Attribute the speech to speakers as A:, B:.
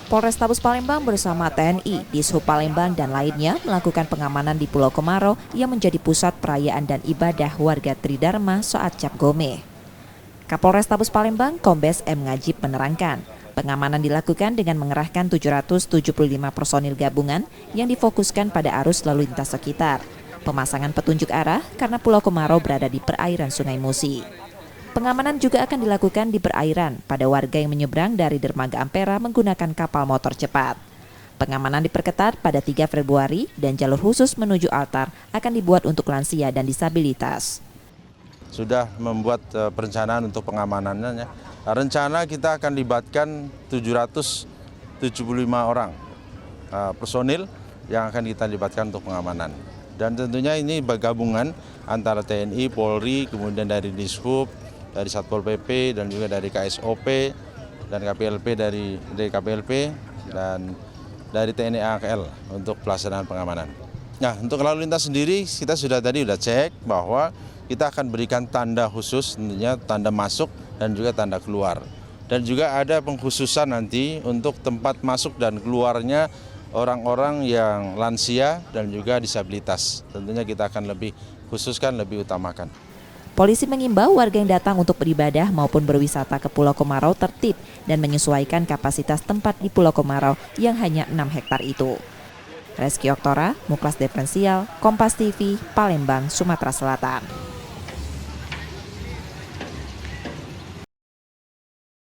A: Polrestabes Palembang bersama TNI, Dishub Palembang dan lainnya melakukan pengamanan di Pulau Komarau yang menjadi pusat perayaan dan ibadah warga Tridharma saat Cap Gome. Kapolrestabes Palembang, Kombes M. Ngajib menerangkan, pengamanan dilakukan dengan mengerahkan 775 personil gabungan yang difokuskan pada arus lalu lintas sekitar, pemasangan petunjuk arah karena Pulau Komarau berada di perairan Sungai Musi. Pengamanan juga akan dilakukan di perairan pada warga yang menyeberang dari dermaga Ampera menggunakan kapal motor cepat. Pengamanan diperketat pada 3 Februari dan jalur khusus menuju altar akan dibuat untuk lansia dan disabilitas.
B: Sudah membuat perencanaan untuk pengamanannya. Rencana kita akan libatkan 775 orang personil yang akan kita libatkan untuk pengamanan. Dan tentunya ini gabungan antara TNI, Polri, kemudian dari Dishub, dari Satpol PP dan juga dari KSOP dan KPLP dari KPLP dan dari TNI AKL untuk pelaksanaan pengamanan. Nah, untuk lalu lintas sendiri kita sudah cek bahwa kita akan berikan tanda khusus, tentunya tanda masuk dan juga tanda keluar. Dan juga ada pengkhususan nanti untuk tempat masuk dan keluarnya orang-orang yang lansia dan juga disabilitas. Tentunya kita akan lebih khususkan, lebih utamakan.
A: Polisi mengimbau warga yang datang untuk beribadah maupun berwisata ke Pulau Komarau tertib dan menyesuaikan kapasitas tempat di Pulau Komarau yang hanya 6 hektar itu. Reski Oktora, Muklas Diferensial, Kompas TV, Palembang, Sumatera Selatan.